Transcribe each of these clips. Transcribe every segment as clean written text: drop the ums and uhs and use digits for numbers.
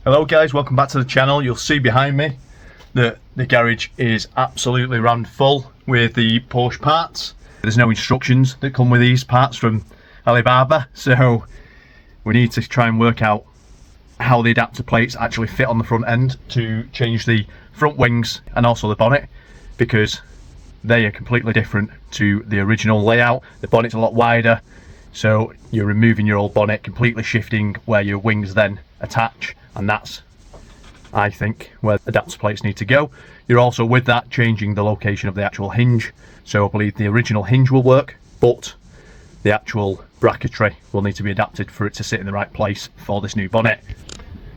Hello guys, welcome back to the channel. You'll see behind me that the garage is absolutely rammed full with the Porsche parts. There's no instructions that come with these parts from Alibaba, so we need to try and work out how the adapter plates actually fit on the front end to change the front wings and also the bonnet, because they are completely different to the original layout. The bonnet's a lot wider, so you're removing your old bonnet, completely shifting where your wings then attach, and that's, I think, where adapter plates need to go. You're also, with that, changing the location of the actual hinge, so I believe the original hinge will work, but the actual bracketry will need to be adapted for it to sit in the right place for this new bonnet.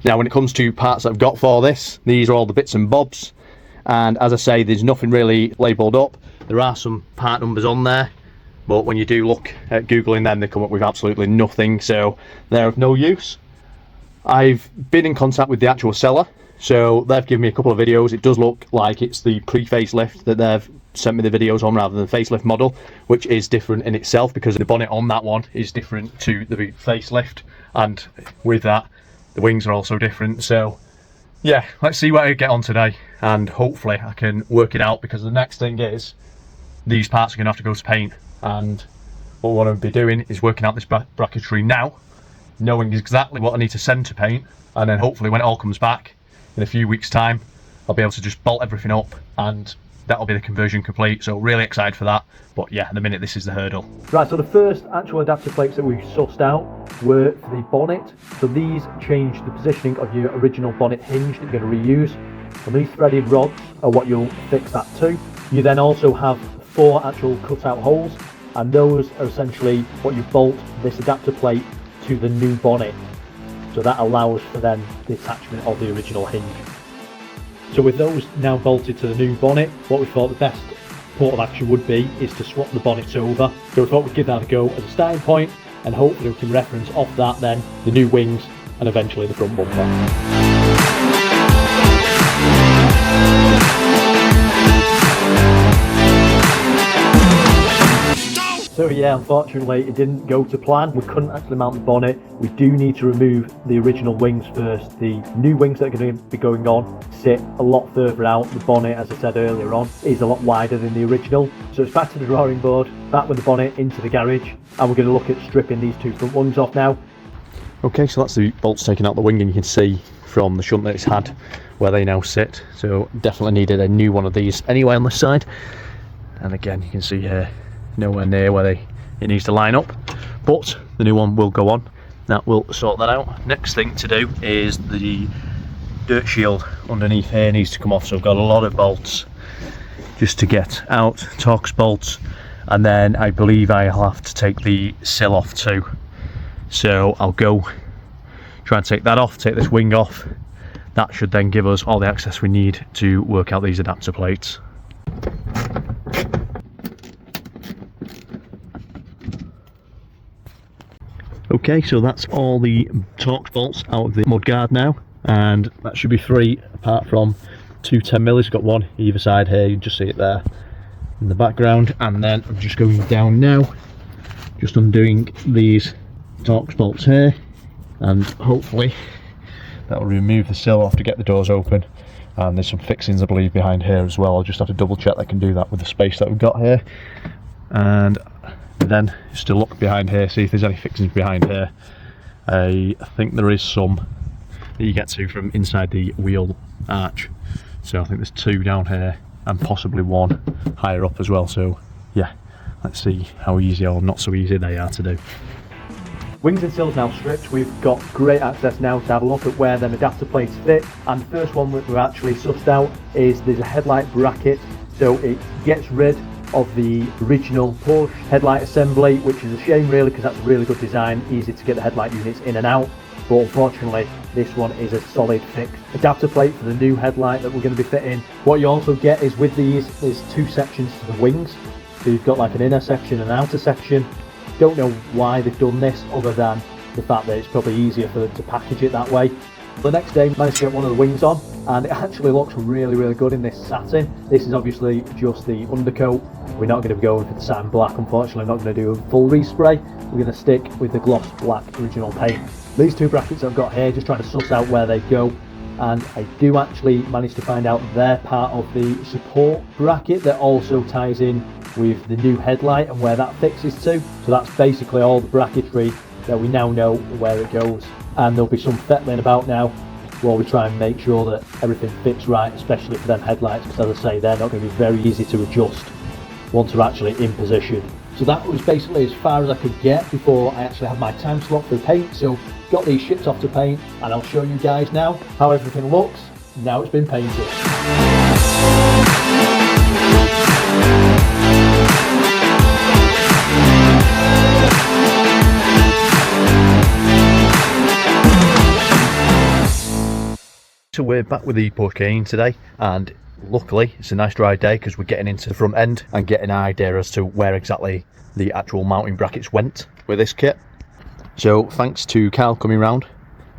Now, when it comes to parts that I've got for this, these are all the bits and bobs, and as I say, there's nothing really labelled up. There are some part numbers on there, but when you do look at Googling them, they come up with absolutely nothing, so they're of no use. I've been in contact with the actual seller, so they've given me a couple of videos. It does look like it's the pre-facelift that they've sent me the videos on rather than the facelift model, which is different in itself because the bonnet on that one is different to the facelift, and with that the wings are also different. So yeah, let's see what I get on today, and hopefully I can work it out, because the next thing is these parts are going to have to go to paint, and what I want to be doing is working out this bracketry now, knowing exactly what I need to send to paint, and then hopefully when it all comes back in a few weeks time, I'll be able to just bolt everything up and that'll be the conversion complete. So really excited for that, but yeah, at the minute this is the hurdle. Right, so the first actual adapter plates that we sussed out were for the bonnet. So these change the positioning of your original bonnet hinge that you're going to reuse, and these threaded rods are what you'll fix that to. You then also have 4 actual cutout holes, and those are essentially what you bolt this adapter plate to the new bonnet, so that allows for then the attachment of the original hinge. So with those now bolted to the new bonnet, what we thought the best port of action would be is to swap the bonnets over. So we thought we'd give that a go as a starting point, and hopefully we can reference off that then the new wings and eventually the front bumper. So yeah, unfortunately it didn't go to plan. We couldn't actually mount the bonnet. We do need to remove the original wings first. The new wings that are going to be going on sit a lot further out. The bonnet, as I said earlier on, is a lot wider than the original. So it's back to the drawing board, back with the bonnet into the garage, and we're going to look at stripping these 2 front wings off now. Okay, so that's the bolts taking out the wing, and you can see from the shunt that it's had where they now sit. So definitely needed a new one of these anyway on this side. And again, you can see here, nowhere near where it needs to line up, but the new one will go on. That will sort that out. Next thing to do is the dirt shield underneath here needs to come off, so I've got a lot of bolts just to get out, Torx bolts, and then I believe I'll have to take the sill off too, so I'll go try and take that off, take this wing off. That should then give us all the access we need to work out these adapter plates. Okay, so that's all the Torx bolts out of the mudguard now, and that should be 3 apart from 2 10mm. It's got 1 either side here, you can just see it there in the background. And then I'm just going down now, just undoing these Torx bolts here, and hopefully that will remove the sill off to get the doors open. And there's some fixings I believe behind here as well. I'll just have to double check that I can do that with the space that we've got here. And then just to look behind here, see if there's any fixings behind here. I think there is some that you get to from inside the wheel arch, so I think there's 2 down here and possibly 1 higher up as well. So yeah, let's see how easy or not so easy they are to do. Wings and sills now stripped. We've got great access now to have a look at where them adapter plates fit, and the first one that we've actually sussed out is there's a headlight bracket, so it gets rid of the original Porsche headlight assembly, which is a shame really, because that's a really good design, easy to get the headlight units in and out. But unfortunately this one is a solid fixed adapter plate for the new headlight that we're going to be fitting. What you also get is with these, there's 2 sections to the wings, so you've got like an inner section and an outer section. Don't know why they've done this, other than the fact that it's probably easier for them to package it that way. The next day managed to get one of the wings on, and it actually looks really good in this satin. This is obviously just the undercoat. We're not going to be going for the satin black, unfortunately. I'm not going to do a full respray. We're going to stick with the gloss black original paint. These two brackets I've got here, just trying to suss out where they go, and I do actually manage to find out they're part of the support bracket that also ties in with the new headlight and where that fixes to. So that's basically all the bracketry that we now know where it goes, and there'll be some fettling about now while we try and make sure that everything fits right, especially for them headlights, because as I say, they're not going to be very easy to adjust once they're actually in position. So that was basically as far as I could get before I actually had my time slot for the paint. So got these ships off to paint, and I'll show you guys now how everything looks now it's been painted. So we're back with the Porsche Cayenne today, and luckily it's a nice dry day because we're getting into the front end and getting an idea as to where exactly the actual mounting brackets went with this kit. So thanks to Carl coming round,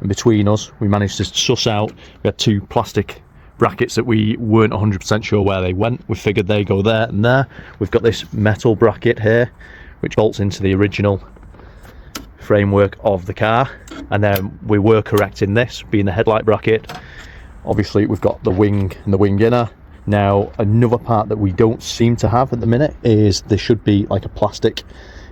and between us we managed to suss out, we had two plastic brackets that we weren't 100% sure where they went. We figured they go there and there. We've got this metal bracket here which bolts into the original framework of the car, and then we were correct in this being the headlight bracket. Obviously we've got the wing and the wing inner. Now another part that we don't seem to have at the minute is there should be like a plastic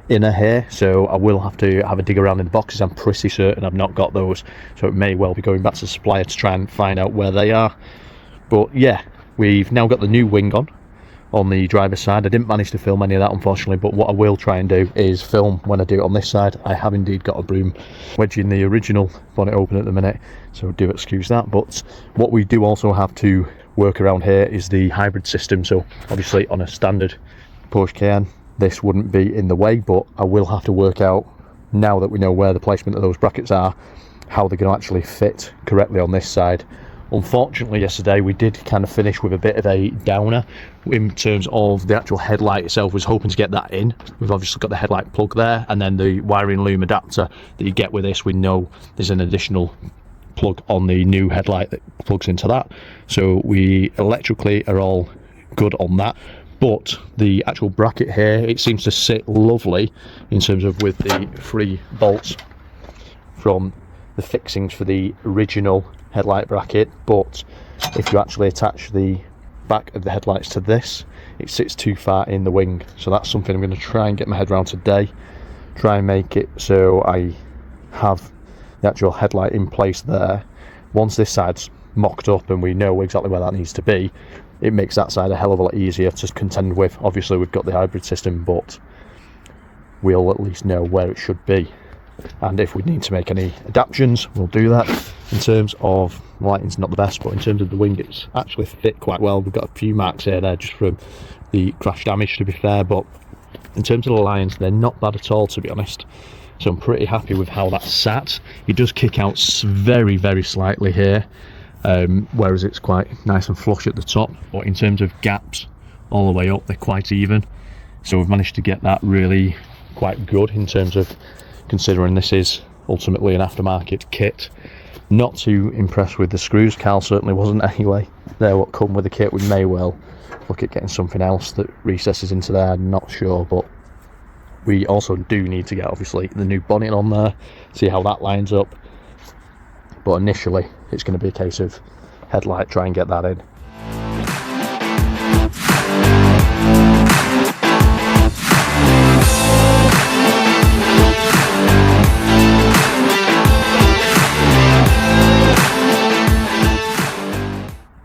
inner here, so I will have to have a dig around in the boxes. I'm pretty certain I've not got those, so it may well be going back to the supplier to try and find out where they are. But yeah, we've now got the new wing on the driver's side. I didn't manage to film any of that unfortunately, but what I will try and do is film when I do it on this side. I have indeed got a broom wedging the original bonnet open at the minute, so do excuse that. But what we do also have to work around here is the hybrid system. So obviously on a standard Porsche Cayenne this wouldn't be in the way, but I will have to work out, now that we know where the placement of those brackets are, how they're going to actually fit correctly on this side. Unfortunately yesterday we did kind of finish with a bit of a downer in terms of the actual headlight itself. Was hoping to get that in. We've obviously got the headlight plug there, and then the wiring loom adapter that you get with this, we know there's an additional plug on the new headlight that plugs into that, so we electrically are all good on that. But the actual bracket here, it seems to sit lovely in terms of with the 3 bolts from the fixings for the original headlight bracket. But if you actually attach the back of the headlights to this, it sits too far in the wing. So that's something I'm going to try and get my head around today, try and make it so I have the actual headlight in place there. Once this side's mocked up and we know exactly where that needs to be, it makes that side a hell of a lot easier to contend with. Obviously we've got the hybrid system, but we'll at least know where it should be, and if we need to make any adaptations we'll do that. In terms of lighting's not the best, but in terms of the wing it's actually fit quite well. We've got a few marks here there just from the crash damage, to be fair, but in terms of the lines they're not bad at all, to be honest. So I'm pretty happy with how that sat. It does kick out very slightly here, whereas it's quite nice and flush at the top, but in terms of gaps all the way up they're quite even. So we've managed to get that really quite good in terms of considering this is ultimately an aftermarket kit. Not too impressed with the screws. Carl certainly wasn't anyway. They're what come with the kit. We may well look at getting something else that recesses into there, I'm not sure. But we also do need to get obviously the new bonnet on there, see how that lines up. But initially it's going to be a case of headlight, try and get that in.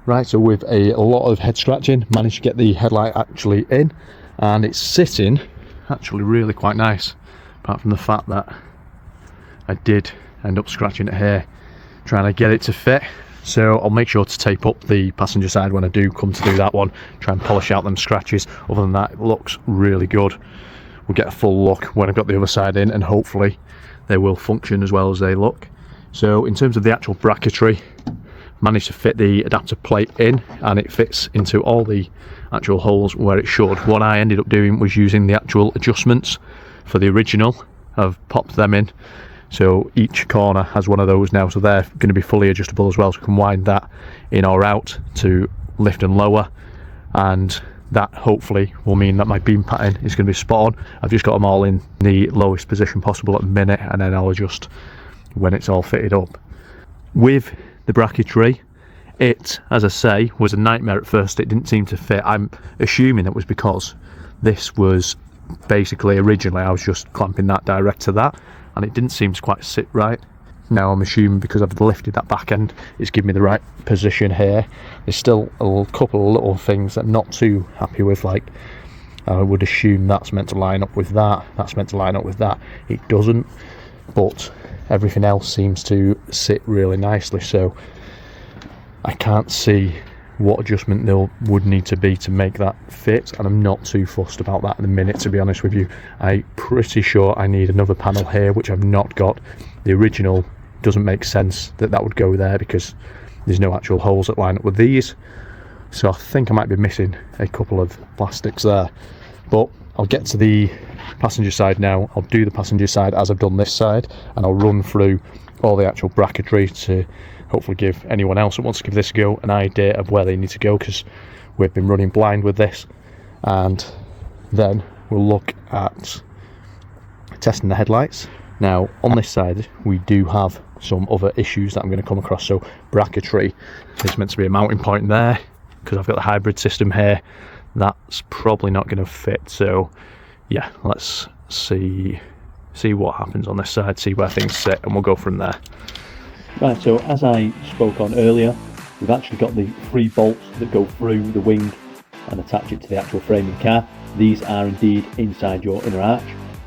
Right, so with a lot of head scratching, managed to get the headlight actually in, and it's sitting actually really quite nice, apart from the fact that I did end up scratching it here trying to get it to fit. So I'll make sure to tape up the passenger side when I do come to do that one, try and polish out them scratches. Other than that, it looks really good. We'll get a full look when I've got the other side in, and hopefully they will function as well as they look. So in terms of the actual bracketry, managed to fit the adapter plate in, and it fits into all the actual holes where it should. What I ended up doing was using the actual adjustments for the original. I've popped them in, so each corner has one of those now, so they're going to be fully adjustable as well, so I can wind that in or out to lift and lower, and that hopefully will mean that my beam pattern is going to be spot on. I've just got them all in the lowest position possible at the minute, and then I'll adjust when it's all fitted up. With the bracketry, it, as I say, was a nightmare at first. It didn't seem to fit. I'm assuming it was because this was basically, originally I was just clamping that direct to that, and it didn't seem to quite sit right. Now I'm assuming because I've lifted that back end, it's given me the right position here. There's still a couple of little things that I'm not too happy with, like I would assume that's meant to line up with that, that's meant to line up with that. It doesn't, but everything else seems to sit really nicely, so I can't see what adjustment there would need to be to make that fit, and I'm not too fussed about that at the minute, to be honest with you. I'm pretty sure I need another panel here, which I've not got. The original doesn't make sense that that would go there because there's no actual holes that line up with these, so I think I might be missing a couple of plastics there. But I'll get to the passenger side now. I'll do the passenger side as I've done this side, and I'll run through all the actual bracketry to hopefully give anyone else that wants to give this a go an idea of where they need to go, because we've been running blind with this. And then we'll look at testing the headlights. Now on this side we do have some other issues that I'm going to come across. So bracketry, there's meant to be a mounting point there because I've got the hybrid system here. That's probably not going to fit, so yeah, let's see what happens on this side, see where things sit, and we'll go from there. Right, so as I spoke on earlier, we've actually got the 3 bolts that go through the wing and attach it to the actual frame of the car. These are indeed inside your inner arch,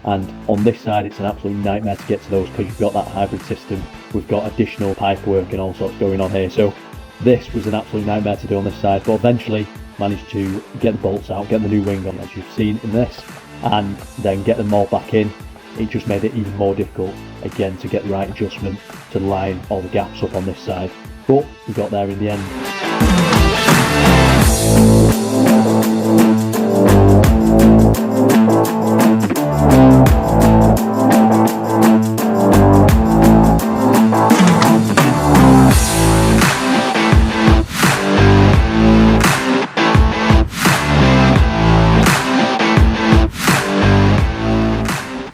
and on this side it's an absolute nightmare to get to those because you've got that hybrid system. We've got additional pipework and all sorts going on here, so this was an absolute nightmare to do on this side, but eventually managed to get the bolts out, get the new wing on as you've seen in this, and then get them all back in. It just made it even more difficult again to get the right adjustment to line all the gaps up on this side, but we got there in the end.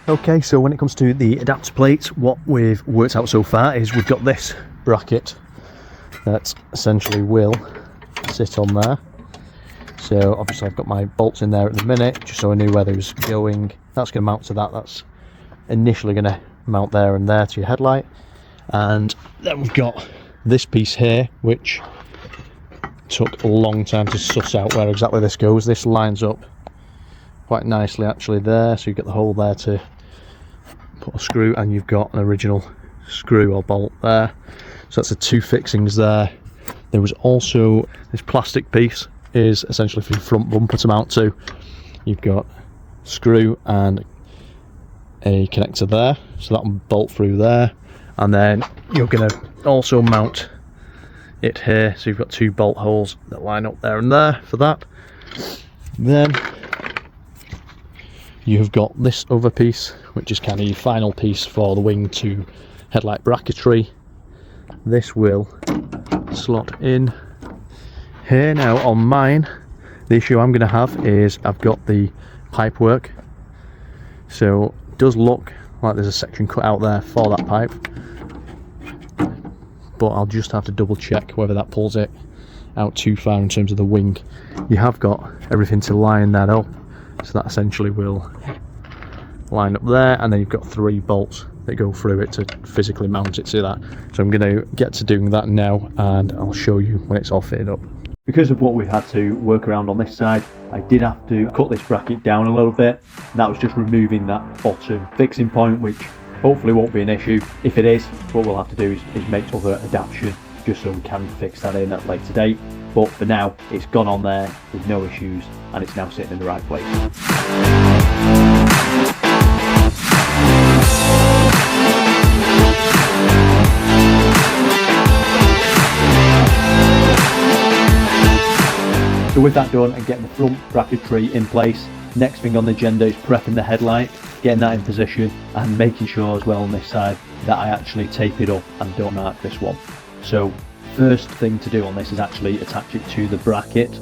Okay, so when it comes to the adapter plates, what we've worked out so far is we've got this bracket that essentially will sit on there. So obviously I've got my bolts in there at the minute, just so I knew where they was going. That's going to mount to that. That's initially going to mount there and there to your headlight. And then we've got this piece here, which took a long time to suss out where exactly this goes. This lines up quite nicely actually there, so you've got the hole there to put a screw, and you've got an original screw or bolt there. So that's the 2 fixings there. There was also this plastic piece, is essentially for your front bumper to mount to. You've got screw and a connector there, so that will bolt through there, and then you're going to also mount it here, so you've got 2 bolt holes that line up there and there for that. Then you've got this other piece, which is kind of your final piece for the wing to headlight bracketry. This will slot in here. Now on mine, the issue I'm going to have is I've got the pipe work, so it does look like there's a section cut out there for that pipe, but I'll just have to double check whether that pulls it out too far in terms of the wing. You have got everything to line that up, so that essentially will line up there, and then you've got 3 bolts that go through it to physically mount it to that. So I'm going to get to doing that now, and I'll show you when it's all fitted up. Because of what we've had to work around on this side, I did have to cut this bracket down a little bit. That was just removing that bottom fixing point, which hopefully won't be an issue. If it is, what we'll have to do is make other adaptation just so we can fix that in at a later date. But for now, it's gone on there with no issues, and it's now sitting in the right place. So with that done and getting the front bracketry in place, next thing on the agenda is prepping the headlight, getting that in position, and making sure as well on this side that I actually tape it up and don't mark this one. So first thing to do on this is actually attach it to the bracket,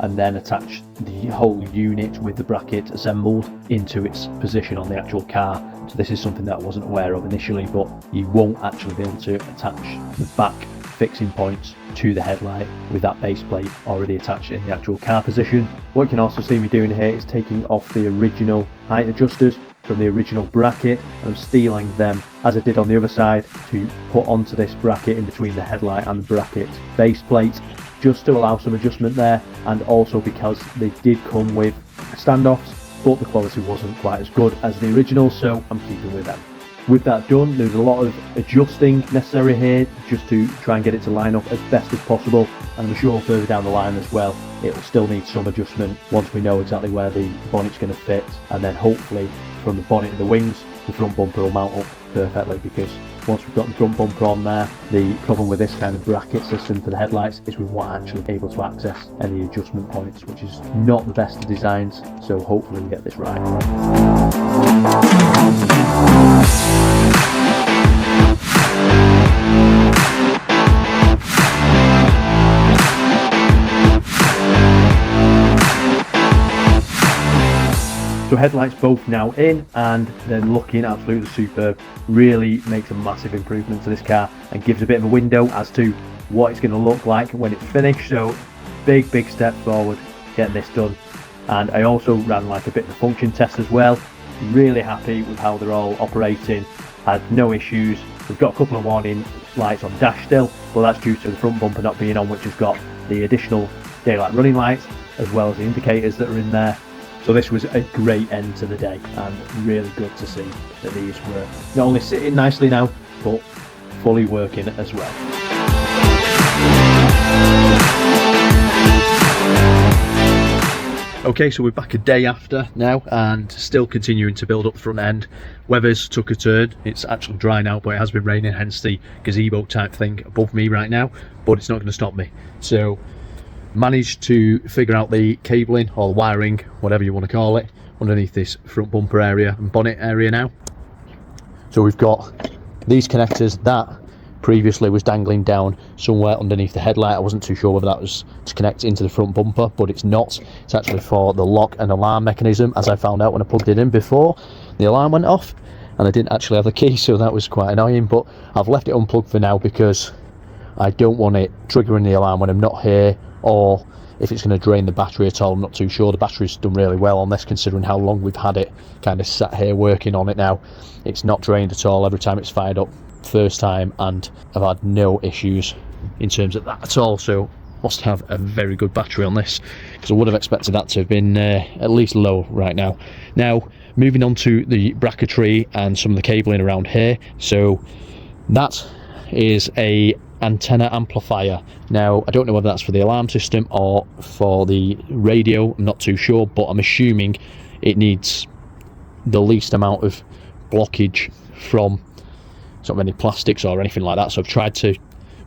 and then attach the whole unit with the bracket assembled into its position on the actual car. So this is something that I wasn't aware of initially, but you won't actually be able to attach the back fixing points to the headlight with that base plate already attached in the actual car position. What you can also see me doing here is taking off the original height adjusters from the original bracket and steeling them as I did on the other side to put onto this bracket in between the headlight and the bracket base plate, just to allow some adjustment there, and also because they did come with standoffs, but the quality wasn't quite as good as the original, so I'm keeping with them. With that done, there's a lot of adjusting necessary here just to try and get it to line up as best as possible, and I'm sure further down the line as well it will still need some adjustment once we know exactly where the bonnet's going to fit, and then hopefully from the bonnet to the wings the front bumper will mount up perfectly, because once we've got the front bumper on there, the problem with this kind of bracket system for the headlights is we weren't actually able to access any adjustment points, which is not the best of designs, so hopefully we get this right. So headlights both now in, and they're looking absolutely superb. Really makes a massive improvement to this car and gives a bit of a window as to what it's going to look like when it's finished. So big step forward getting this done. And I also ran like a bit of a function test as well. Really happy with how they're all operating. Had no issues. We've got a couple of warning lights on dash still, but that's due to the front bumper not being on, which has got the additional daylight running lights as well as the indicators that are in there. So this was a great end to the day, and really good to see that these were not only sitting nicely now, but fully working as well. Okay, so we're back a day after now and still continuing to build up the front end. Weather's took a turn. It's actually dry now, but it has been raining, hence the gazebo type thing above me right now, but it's not going to stop me. So managed to figure out the cabling or the wiring, whatever you want to call it, underneath this front bumper area and bonnet area now. So we've got these connectors that previously was dangling down somewhere underneath the headlight. I wasn't too sure whether that was to connect into the front bumper, but it's not. It's actually for the lock and alarm mechanism, as I found out when I plugged it in before the alarm went off, and I didn't actually have the key, so that was quite annoying. But I've left it unplugged for now because I don't want it triggering the alarm when I'm not here, or if it's going to drain the battery at all. I'm not too sure. The battery's done really well on this, considering how long we've had it kind of sat here working on it now. It's not drained at all every time it's fired up first time, and I've had no issues in terms of that at all. So must have a very good battery on this, because I would have expected that to have been at least low right now. Now moving on to the bracketry and some of the cabling around here. So that is a antenna amplifier. Now I don't know whether that's for the alarm system or for the radio, I'm not too sure, but I'm assuming it needs the least amount of blockage from sort of any plastics or anything like that. So I've tried to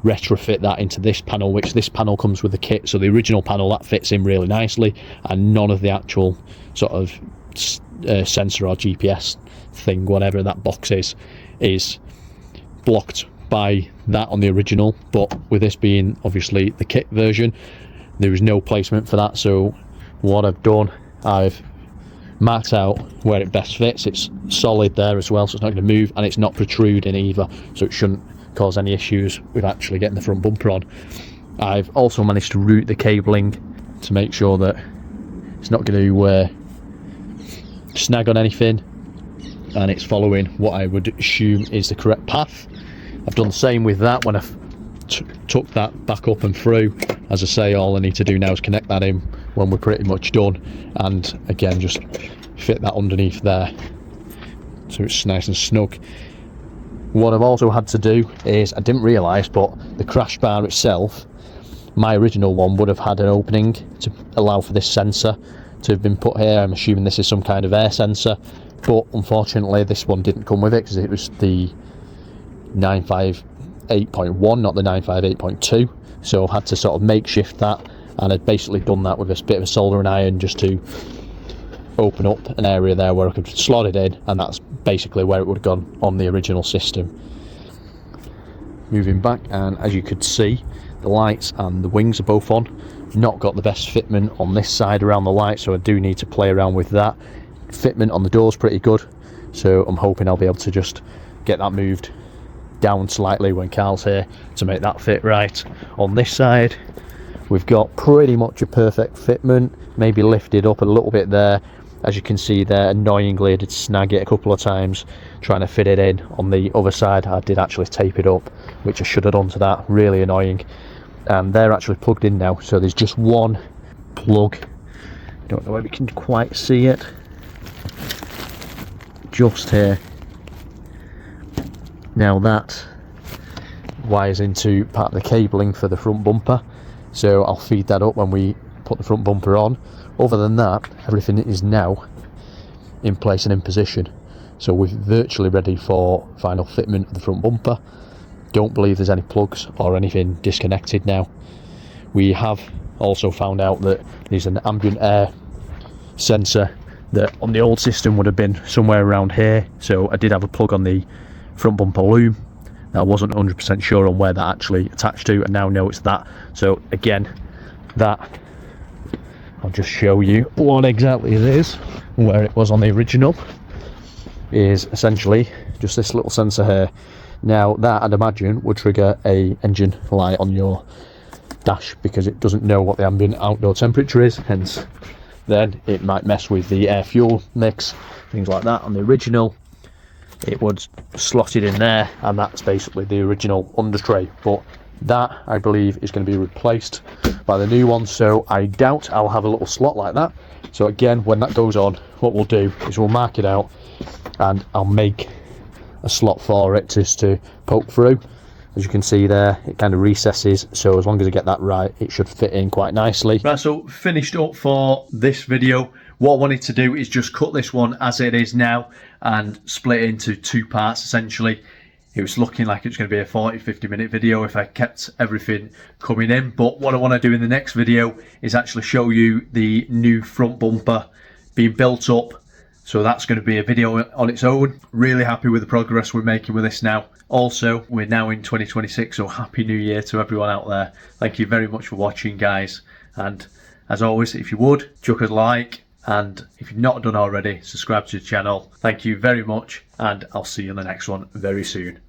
retrofit that into this panel, which this panel comes with the kit. So the original panel, that fits in really nicely, and none of the actual sort of sensor or GPS thing, whatever that box is blocked by that on the original. But with this being obviously the kit version, there is no placement for that. So what I've done, I've marked out where it best fits. It's solid there as well, so it's not going to move, and it's not protruding either, so it shouldn't cause any issues with actually getting the front bumper on. I've also managed to route the cabling to make sure that it's not going to snag on anything, and it's following what I would assume is the correct path. I've done the same with that when I've took that back up and through. As I say, all I need to do now is connect that in when we're pretty much done, and again just fit that underneath there so it's nice and snug. What I've also had to do is, I didn't realise, but the crash bar itself, my original one would have had an opening to allow for this sensor to have been put here. I'm assuming this is some kind of air sensor, but unfortunately this one didn't come with it because it was the 958.1, not the 958.2, so I've had to sort of makeshift that, and I'd basically done that with a bit of a soldering iron just to open up an area there where I could slot it in, and that's basically where it would have gone on the original system. Moving back, and as you could see, the lights and the wings are both on. Not got the best fitment on this side around the light, so I do need to play around with that. Fitment on the door's pretty good, so I'm hoping I'll be able to just get that moved down slightly when Carl's here to make that fit right. On this side we've got pretty much a perfect fitment, maybe lifted up a little bit there. As you can see there, annoyingly I did snag it a couple of times trying to fit it in. On the other side I did actually tape it up, which I should have done to that, really annoying. And they're actually plugged in now, so there's just one plug. I don't know whether you can quite see it, just here. Now that wires into part of the cabling for the front bumper, so I'll feed that up when we put the front bumper on. Other than that, everything is now in place and in position, so we're virtually ready for final fitment of the front bumper. Don't believe there's any plugs or anything disconnected now. We have also found out that there's an ambient air sensor that on the old system would have been somewhere around here, so I did have a plug on the front bumper loom. I wasn't 100% sure on where that actually attached to, and now know it's that. So again, that I'll just show you what exactly it is. Where it was on the original is essentially just this little sensor here. Now that, I'd imagine, would trigger a engine light on your dash because it doesn't know what the ambient outdoor temperature is, hence then it might mess with the air fuel mix, things like that. On the original it was slotted in there, and that's basically the original under tray, but that I believe is going to be replaced by the new one, so I doubt I'll have a little slot like that. So again, when that goes on, what we'll do is we'll mark it out and I'll make a slot for it just to poke through. As you can see there, it kind of recesses, so as long as I get that right, it should fit in quite nicely. Right, so finished up for this video. What I wanted to do is just cut this one as it is now and split it into two parts essentially. It was looking like it was going to be a 40-50 minute video if I kept everything coming in, but what I want to do in the next video is actually show you the new front bumper being built up. So that's going to be a video on its own. Really happy with the progress we're making with this now. Also, we're now in 2026, so happy new year to everyone out there. Thank you very much for watching, guys, and as always, if you would, chuck us a like, and if you've not done already, subscribe to the channel. Thank you very much, and I'll see you in the next one very soon.